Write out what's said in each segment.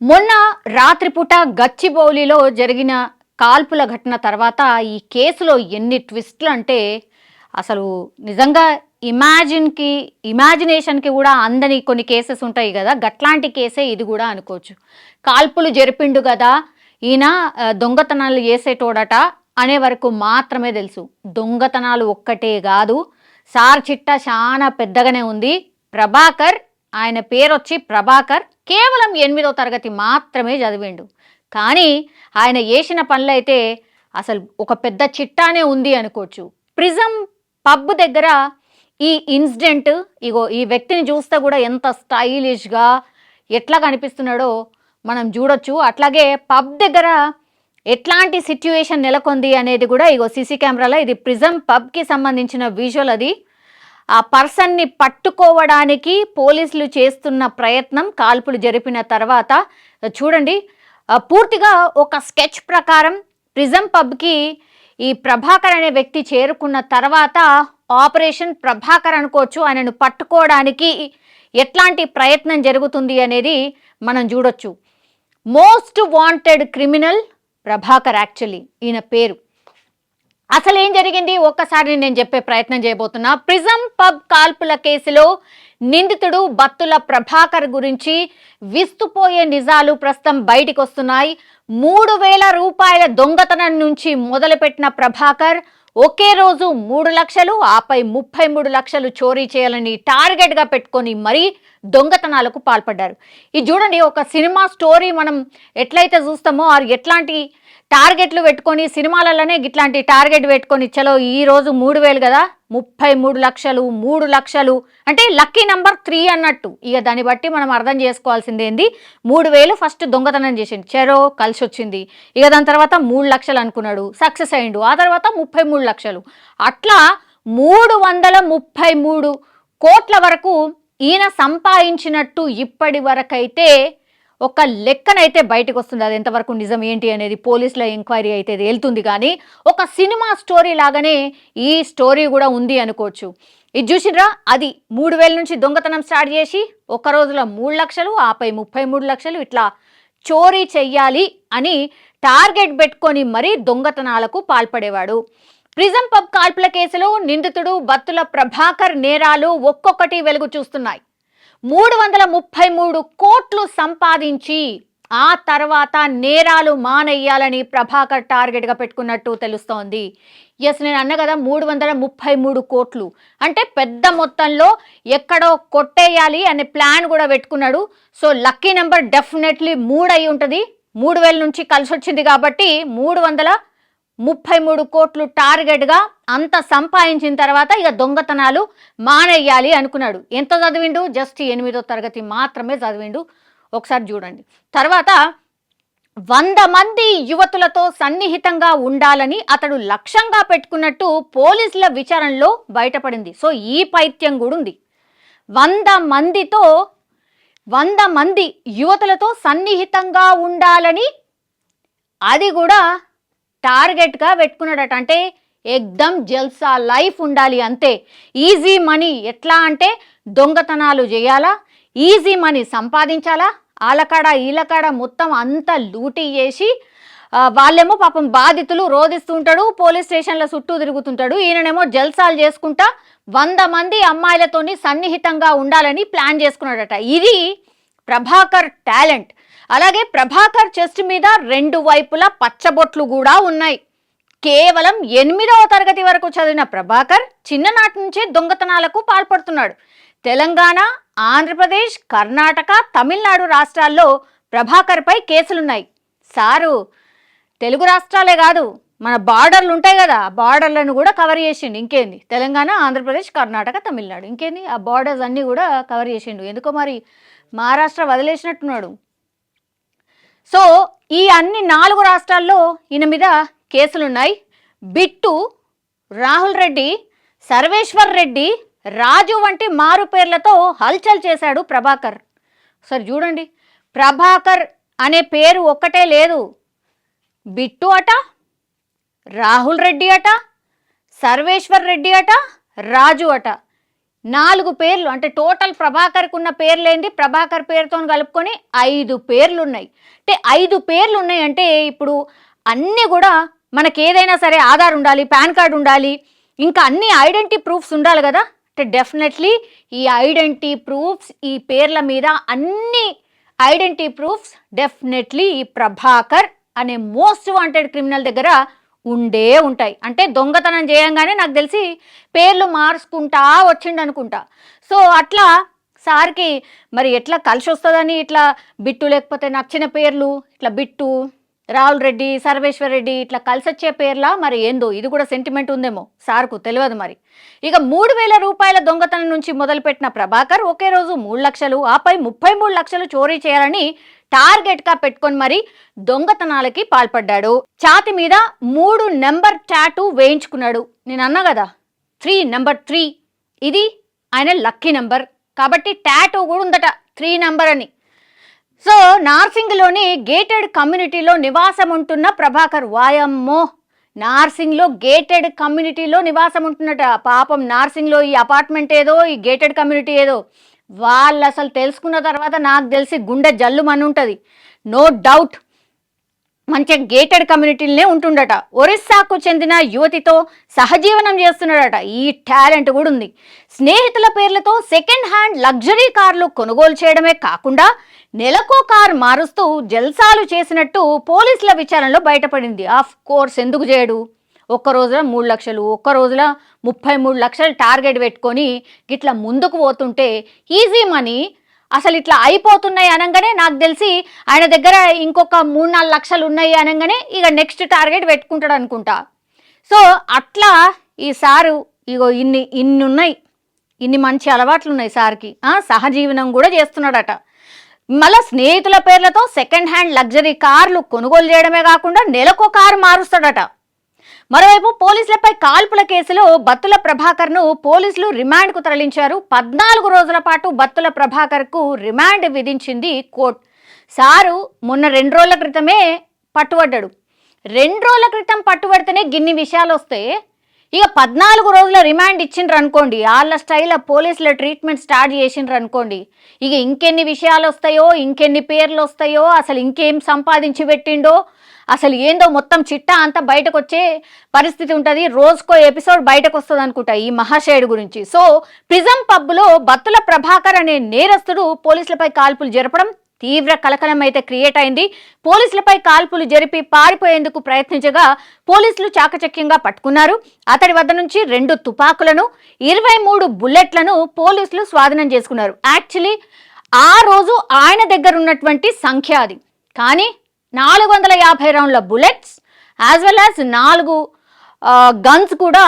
మొన్న రాత్రిపూట గచ్చిబౌలిలో జరిగిన కాల్పుల ఘటన తర్వాత ఈ కేసులో ఎన్ని ట్విస్టులు అంటే అసలు నిజంగా ఇమాజినేషన్కి కూడా అందని కొన్ని కేసెస్ ఉంటాయి కదా, గట్లాంటి కేసే ఇది కూడా అనుకోవచ్చు. కాల్పులు జరిపిండు కదా ఈయన, దొంగతనాలు చేసేటోడట అనే వరకు మాత్రమే తెలుసు. దొంగతనాలు ఒక్కటే కాదు, సార్ చిట్ట చాలా పెద్దగానే ఉంది. ప్రభాకర్, ఆయన పేరు వచ్చి ప్రభాకర్, కేవలం 8వ తరగతి మాత్రమే చదివిండు. కానీ ఆయన చేసిన పనులైతే అసలు ఒక పెద్ద చిట్టానే ఉంది అనుకోవచ్చు. ప్రిజం పబ్ దగ్గర ఈ ఇన్సిడెంట్, ఇగో ఈ వ్యక్తిని చూస్తే కూడా ఎంత స్టైలిష్గా ఎట్లా కనిపిస్తున్నాడో మనం చూడొచ్చు. అట్లాగే పబ్ దగ్గర ఎట్లాంటి సిచ్యువేషన్ నెలకొంది అనేది కూడా ఇగో సీసీ కెమెరాలో, ఇది ప్రిజం పబ్కి సంబంధించిన విజువల్. అది ఆ పర్సన్ని పట్టుకోవడానికి పోలీసులు చేస్తున్న ప్రయత్నం కాల్పులు జరిపిన తర్వాత చూడండి. పూర్తిగా ఒక స్కెచ్ ప్రకారం ప్రిజం పబ్కి ఈ ప్రభాకర్ అనే వ్యక్తి చేరుకున్న తర్వాత ఆపరేషన్ ప్రభాకర్ అనుకోవచ్చు. ఆయనను పట్టుకోవడానికి ఎట్లాంటి ప్రయత్నం జరుగుతుంది అనేది మనం చూడొచ్చు. Most wanted criminal Prabhakar, actually ఈయన పేరు. అసలు ఏం జరిగింది ఒక్కసారి నేను చెప్పే ప్రయత్నం చేయబోతున్నా. ప్రిజం పబ్ కాల్పుల కేసులో నిందితుడు బత్తుల ప్రభాకర్ గురించి విస్తుపోయే నిజాలు ప్రస్తుతం బయటికి వస్తున్నాయి. 3,000 రూపాయల దొంగతనం నుంచి మొదలుపెట్టిన ప్రభాకర్ ఒకే రోజు 3 లక్షలు, ఆపై 33 లక్షలు చోరీ చేయాలని టార్గెట్గా పెట్టుకొని మరీ దొంగతనాలకు పాల్పడ్డారు. ఇది చూడండి, ఒక సినిమా స్టోరీ మనం ఎట్లయితే చూస్తామో ఎట్లాంటి టార్గెట్లు పెట్టుకొని సినిమాలలోనే ఇట్లాంటి టార్గెట్ పెట్టుకొని చలో ఈరోజు 3,000 కదా, 33 లక్షలు, 3 లక్షలు అంటే లక్కీ నెంబర్ 3 అన్నట్టు. ఇక దాన్ని బట్టి మనం అర్థం చేసుకోవాల్సింది ఏంది, 3,000 ఫస్ట్ దొంగతనం చేసిండు, చెరో కలిసి వచ్చింది. ఇక దాని తర్వాత 3 లక్షలు అనుకున్నాడు, సక్సెస్ అయిండు. ఆ తర్వాత 33 లక్షలు, అట్లా 333 కోట్ల వరకు ఈయన సంపాదించినట్టు ఇప్పటి వరకైతే ఒక లెక్కనైతే బయటకు వస్తుంది. అది ఎంతవరకు నిజం ఏంటి అనేది పోలీసుల ఎంక్వైరీ అయితే తేలుతుంది. కానీ ఒక సినిమా స్టోరీ లాగానే ఈ స్టోరీ కూడా ఉంది అనుకోవచ్చు. ఇది చూసిరా, అది 3,000 నుంచి దొంగతనం స్టార్ట్ చేసి ఒక రోజులో 3 లక్షలు, ఆపై 33 లక్షలు ఇట్లా చోరీ చెయ్యాలి అని టార్గెట్ పెట్టుకొని మరీ దొంగతనాలకు పాల్పడేవాడు. ప్రిజం పబ్ కాల్పుల కేసులో నిందితుడు బత్తుల ప్రభాకర్ నేరాలు ఒక్కొక్కటి వెలుగు చూస్తున్నాయి. 333 కోట్లు సంపాదించి ఆ తర్వాత నేరాలు మానేయాలని ప్రభాకర్ టార్గెట్గా పెట్టుకున్నట్టు తెలుస్తోంది. ఎస్, నేను అన్న కదా 333 కోట్లు అంటే పెద్ద మొత్తంలో ఎక్కడో కొట్టేయాలి అనే ప్లాన్ కూడా పెట్టుకున్నాడు. సో లక్కీ నెంబర్ డెఫినెట్లీ 3 అయి ఉంటుంది. 3,000 నుంచి కలిసి వచ్చింది కాబట్టి 333 కోట్లు టార్గెట్గా అంత సంపాదించిన తర్వాత ఇక దొంగతనాలు మానేయాలి అనుకున్నాడు. ఎంత చదివిండు? జస్ట్ 8వ తరగతి మాత్రమే చదివిండు. ఒకసారి చూడండి. తర్వాత 100 మంది యువతులతో సన్నిహితంగా ఉండాలని అతడు లక్ష్యంగా పెట్టుకున్నట్టు పోలీసుల విచారణలో బయటపడింది. సో ఈ పైత్యం కూడా ఉంది. 100 మంది యువతులతో సన్నిహితంగా ఉండాలని అది కూడా టార్గెట్గా పెట్టుకున్నాడట. అంటే ఎక్దమ్ జల్సా లైఫ్ ఉండాలి అంతే. ఈజీ మనీ, ఎట్లా అంటే దొంగతనాలు చేయాలా, ఈజీ మనీ సంపాదించాలా, ఆలకాడ ఈలకాడ మొత్తం అంతా లూటీ చేసి వాళ్ళేమో పాపం బాధితులు రోధిస్తూ ఉంటాడు, పోలీస్ స్టేషన్ల చుట్టూ తిరుగుతుంటాడు. ఈయననేమో జల్సాలు చేసుకుంటా 100 మంది అమ్మాయిలతోని సన్నిహితంగా ఉండాలని ప్లాన్ చేసుకున్నాడట. ఇది ప్రభాకర్ టాలెంట్. అలాగే ప్రభాకర్ చెస్ట్ మీద 2 వైపులా పచ్చబొట్లు కూడా ఉన్నాయి. కేవలం 8వ తరగతి వరకు చదివిన ప్రభాకర్ చిన్ననాటి నుంచే దొంగతనాలకు పాల్పడుతున్నాడు. తెలంగాణ, ఆంధ్రప్రదేశ్, కర్ణాటక, తమిళనాడు రాష్ట్రాల్లో ప్రభాకర్పై కేసులున్నాయి. సారు తెలుగు రాష్ట్రాలే కాదు, మన బార్డర్లు ఉంటాయి కదా, బార్డర్లను కూడా కవర్ చేసిండు. ఇంకేంది, తెలంగాణ, ఆంధ్రప్రదేశ్, కర్ణాటక, తమిళనాడు, ఇంకేంది ఆ బార్డర్స్ అన్నీ కూడా కవర్ చేసిండు. ఎందుకో మరి మహారాష్ట్ర వదిలేసినట్టున్నాడు. సో ఈ అన్ని 4 రాష్ట్రాల్లో ఈయన మీద కేసులున్నాయి. బిట్టు, రాహుల్ రెడ్డి, సర్వేశ్వర్ రెడ్డి, రాజు వంటి మారు పేర్లతో హల్చల్ చేశాడు ప్రభాకర్. సరే చూడండి, ప్రభాకర్ అనే పేరు ఒక్కటే లేదు. బిట్టు అట, రాహుల్ రెడ్డి అట, సర్వేశ్వర్ రెడ్డి అట, రాజు అట, 4 పేర్లు అంటే టోటల్ ప్రభాకర్కు ఉన్న పేర్లేంది, ప్రభాకర్ పేరుతో కలుపుకొని 5 పేర్లు ఉన్నాయి. అంటే 5 పేర్లు ఉన్నాయి అంటే ఇప్పుడు అన్నీ కూడా మనకి ఏదైనా సరే ఆధార్ ఉండాలి, పాన్ కార్డు ఉండాలి, ఇంకా అన్ని ఐడెంటిటీ ప్రూఫ్స్ ఉండాలి కదా. అంటే డెఫినెట్లీ ఈ ఐడెంటిటీ ప్రూఫ్స్, ఈ పేర్ల మీద అన్ని ఐడెంటిటీ ప్రూఫ్స్ డెఫినెట్లీ ఈ ప్రభాకర్ అనే మోస్ట్ వాంటెడ్ క్రిమినల్ దగ్గర ఉండే ఉంటాయి. అంటే దొంగతనం చేయంగానే నాకు తెలిసి పేర్లు మార్చుకుంటా వచ్చిండు అనుకుంటా. సో అట్లా సార్కి మరి ఎట్లా కలిసి వస్తుందని ఇట్లా బిట్టు లేకపోతే నచ్చిన పేర్లు ఇట్లా బిట్టు, రాహుల్ రెడ్డి, సర్వేశ్వర్ రెడ్డి ఇట్లా కలిసి వచ్చే పేర్లా మరి ఏందో ఇది కూడా సెంటిమెంట్ ఉందేమో సార్కు తెలియదు మరి. ఇక 3,000 రూపాయల దొంగతనం నుంచి మొదలుపెట్టిన ప్రభాకర్ ఒకే రోజు 3 లక్షలు, ఆపై 33 లక్షలు చోరీ చేయాలని టార్గెట్గా పెట్టుకొని మరి దొంగతనాలకి పాల్పడ్డాడు. ఛాతి మీద 3 నెంబర్ టాటూ వేయించుకున్నాడు. నేను అన్నా కదా 3 నెంబర్ 3 ఇది ఆయన లక్కీ నెంబర్ కాబట్టి టాటూ కూడా ఉందట 3 నెంబర్ అని. సో నార్సింగ్లోని గేటెడ్ కమ్యూనిటీలో నివాసం ఉంటున్న ప్రభాకర్, వాయమ్మో నార్సింగ్లో గేటెడ్ కమ్యూనిటీలో నివాసం ఉంటున్నట. పాపం నార్సింగ్లో ఈ అపార్ట్మెంట్ ఏదో, ఈ గేటెడ్ కమ్యూనిటీ ఏదో వాళ్ళు అసలు తెలుసుకున్న తర్వాత నాకు తెలిసి గుండె జల్లు మని ఉంటుంది. నో డౌట్ మంచిగా గేటెడ్ కమ్యూనిటీలనే ఉంటుండట. ఒరిస్సాకు చెందిన యువతితో సహజీవనం చేస్తున్నాడట. ఈ టాలెంట్ కూడా ఉంది. స్నేహితుల పేర్లతో సెకండ్ హ్యాండ్ లగ్జరీ కార్లు కొనుగోలు చేయడమే కాకుండా నెలకో కారు మారుస్తూ జల్సాలు చేసినట్టు పోలీసుల విచారణలో బయటపడింది. ఆఫ్ కోర్స్ ఎందుకు చేయడు, ఒక్క రోజుల 3 లక్షలు, ఒక్క రోజుల 33 లక్షలు టార్గెట్ పెట్టుకొని ఇట్లా ముందుకు పోతుంటే ఈజీ మనీ అసలు ఇట్లా అయిపోతున్నాయి అనగానే నాకు తెలిసి ఆయన దగ్గర ఇంకొక 3-4 లక్షలు ఉన్నాయి అనగానే ఇక నెక్స్ట్ టార్గెట్ పెట్టుకుంటాడు అనుకుంటా. సో అట్లా ఈ సారు ఇగో ఇన్ని ఉన్నాయి, ఇన్ని మంచి అలవాట్లు ఉన్నాయి సార్కి. సహజీవనం కూడా చేస్తున్నాడట. మళ్ళీ స్నేహితుల పేర్లతో సెకండ్ హ్యాండ్ లగ్జరీ కార్లు కొనుగోలు చేయడమే కాకుండా నెలకో కారు మారుస్తాడట. మరోవైపు పోలీసులపై కాల్పుల కేసులో బత్తుల ప్రభాకర్ను పోలీసులు రిమాండ్కు తరలించారు. 14 రోజుల పాటు బత్తుల ప్రభాకర్కు రిమాండ్ విధించింది కోర్టు. సారు మొన్న 2 రోజుల క్రితమే పట్టుబడ్డాడు. 2 రోజుల క్రితం పట్టుబడితేనే గిన్ని విషయాలు వస్తే ఇక 14 రోజుల రిమాండ్ ఇచ్చిండ్రు అనుకోండి, వాళ్ళ స్టైల్ పోలీసుల ట్రీట్మెంట్ స్టార్ట్ చేసిండ్రు అనుకోండి, ఇక ఇంకెన్ని విషయాలు వస్తాయో, ఇంకెన్ని పేర్లు వస్తాయో, అసలు ఇంకేం సంపాదించి పెట్టిండో, అసలు ఏందో మొత్తం చిట్టా అంతా బయటకు వచ్చే పరిస్థితి ఉంటుంది. రోజుకో ఎపిసోడ్ బయటకు వస్తుంది అనుకుంటా ఈ మహాశయుడు గురించి. సో ప్రిజం పబ్లో బత్తుల ప్రభాకర్ అనే నేరస్తుడు పోలీసులపై కాల్పులు జరపడం తీవ్ర కలకలం అయితే క్రియేట్ అయింది. పోలీసులపై కాల్పులు జరిపి పారిపోయేందుకు ప్రయత్నించగా పోలీసులు చాకచక్యంగా పట్టుకున్నారు. అతడి వద్ద నుంచి 2 తుపాకులను, 23 బుల్లెట్లను పోలీసులు స్వాధీనం చేసుకున్నారు. యాక్చువల్లీ ఆ రోజు ఆయన దగ్గర ఉన్నటువంటి సంఖ్య అది, కానీ 450 రౌండ్ల bullets as well as 4 guns కూడా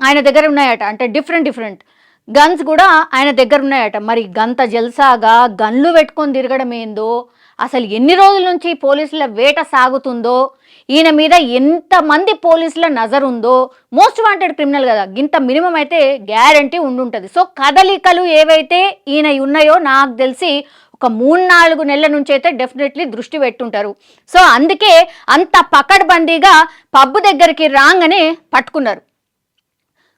ఆయన దగ్గర ఉన్నాయట. అంటే డిఫరెంట్ గన్స్ కూడా ఆయన దగ్గర ఉన్నాయట. మరి గంత జల్సాగా గన్లు పెట్టుకొని తిరగడం ఏందో, అసలు ఎన్ని రోజుల నుంచి పోలీసుల వేట సాగుతుందో, ఈయన మీద ఎంతమంది పోలీసుల నజర్ ఉందో, మోస్ట్ వాంటెడ్ క్రిమినల్ కదా, ఇంత మినిమం అయితే గ్యారంటీ ఉండుంటుంది. సో కదలికలు ఏవైతే ఈయన ఉన్నాయో నాకు తెలిసి ఒక 3-4 నెలల నుంచి అయితే డెఫినెట్లీ దృష్టి పెట్టుంటారు. సో అందుకే అంత పకడ్బందీగా పబ్బు దగ్గరికి రాగానే పట్టుకున్నారు.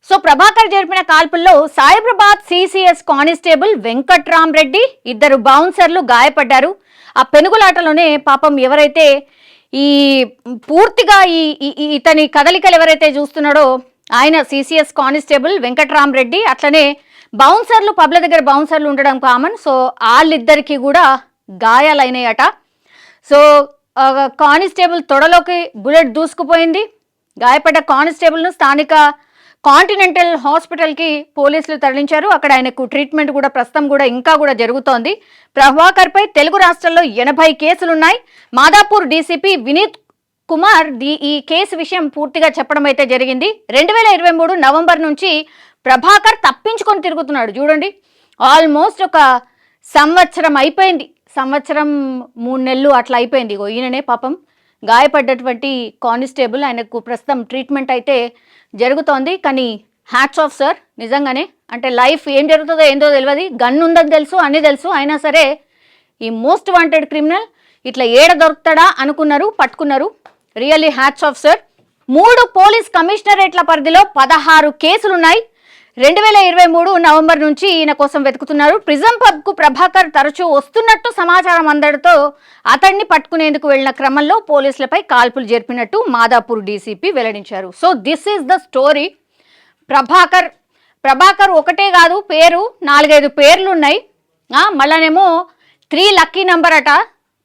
సో ప్రభాకర్ జరిపిన కాల్పుల్లో సైబరాబాద్ సిసిఎస్ కానిస్టేబుల్ వెంకట్రామ్ రెడ్డి, 2 బౌన్సర్లు గాయపడ్డారు. ఆ పెనుగులాటలోనే పాపం ఎవరైతే ఈ పూర్తిగా ఇతని కదలికలు ఎవరైతే చూస్తున్నాడో ఆయన సిసిఎస్ కానిస్టేబుల్ వెంకట్రామ్ రెడ్డి, అట్లనే బౌన్సర్లు పబ్ల దగ్గర బౌన్సర్లు ఉండడం కామన్. సో వాళ్ళిద్దరికి కూడా గాయాలైనాయట. సో కానిస్టేబుల్ తొడలోకి బుల్లెట్ దూసుకుపోయింది. గాయపడ్డ కానిస్టేబుల్ను స్థానిక కాంటినెంటల్ హాస్పిటల్కి పోలీసులు తరలించారు. అక్కడ ఆయనకు ట్రీట్మెంట్ కూడా ప్రస్తుతం కూడా ఇంకా కూడా జరుగుతోంది. ప్రభాకర్పై తెలుగు రాష్ట్రాల్లో 80 కేసులున్నాయి. మాదాపూర్ డీసీపీ వినీత్ కుమార్ ఈ కేసు విషయం పూర్తిగా చెప్పడం అయితే జరిగింది. 2023 నవంబర్ నుంచి ప్రభాకర్ తప్పించుకొని తిరుగుతున్నాడు. చూడండి, ఆల్మోస్ట్ ఒక సంవత్సరం అయిపోయింది, సంవత్సరం 3 నెలలు అట్లా అయిపోయింది. ఈయననే పాపం గాయపడ్డటువంటి కానిస్టేబుల్, ఆయనకు ప్రస్తుతం ట్రీట్మెంట్ అయితే జరుగుతోంది. కానీ హ్యాట్స్ ఆఫ్ సార్, నిజంగానే. అంటే లైఫ్ ఏం జరుగుతుందో ఏందో తెలియదు, గన్ ఉందని తెలుసు, అన్నీ తెలుసు, అయినా సరే ఈ మోస్ట్ వాంటెడ్ క్రిమినల్ ఇట్లా ఏడ దొరుకుతాడా అనుకున్నారు, పట్టుకున్నారు. Really hats off sir. 3 police కమిషనరేట్ల పరిధిలో 16 కేసులున్నాయి. 2023 నవంబర్ నుంచి ఈయన కోసం వెతుకుతున్నారు. ప్రిజం పబ్ కు ప్రభాకర్ తరచూ వస్తున్నట్టు సమాచారం అందడంతో అతన్ని పట్టుకునేందుకు వెళ్లిన క్రమంలో పోలీసులపై కాల్పులు జరిపినట్టు మాదాపూర్ డీసీపీ వెల్లడించారు. So this is the story. Prabhakar ఒకటే కాదు, పేరు 4-5 పేర్లు ఉన్నాయి. మళ్ళానేమో 3 లక్కీ నెంబర్ అట.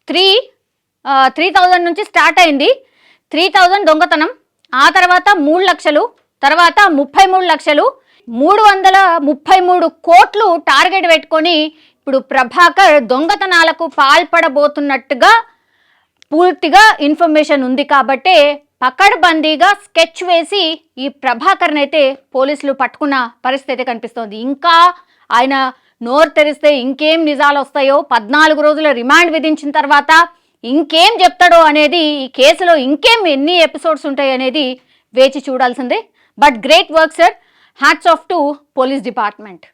3000 నుంచి స్టార్ట్ అయింది. 3000 దొంగతనం, ఆ తర్వాత 3 లక్షలు, తర్వాత 33 లక్షలు, 333 కోట్లు టార్గెట్ పెట్టుకొని ఇప్పుడు ప్రభాకర్ దొంగతనాలకు పాల్పడబోతున్నట్టుగా పూర్తిగా ఇన్ఫర్మేషన్ ఉంది. కాబట్టి పకడ్బందీగా స్కెచ్ వేసి ఈ ప్రభాకర్ని అయితే పోలీసులు పట్టుకున్న పరిస్థితి అయితే కనిపిస్తోంది. ఇంకా ఆయన నోరు తెరిస్తే ఇంకేం నిజాలు వస్తాయో, 14 రోజుల రిమాండ్ విధించిన తర్వాత ఇంకేం చెప్తాడో అనేది, ఈ కేసులో ఇంకేం ఎన్ని ఎపిసోడ్స్ ఉంటాయి అనేది వేచి చూడాల్సిందే. But great work sir, hats off to police department.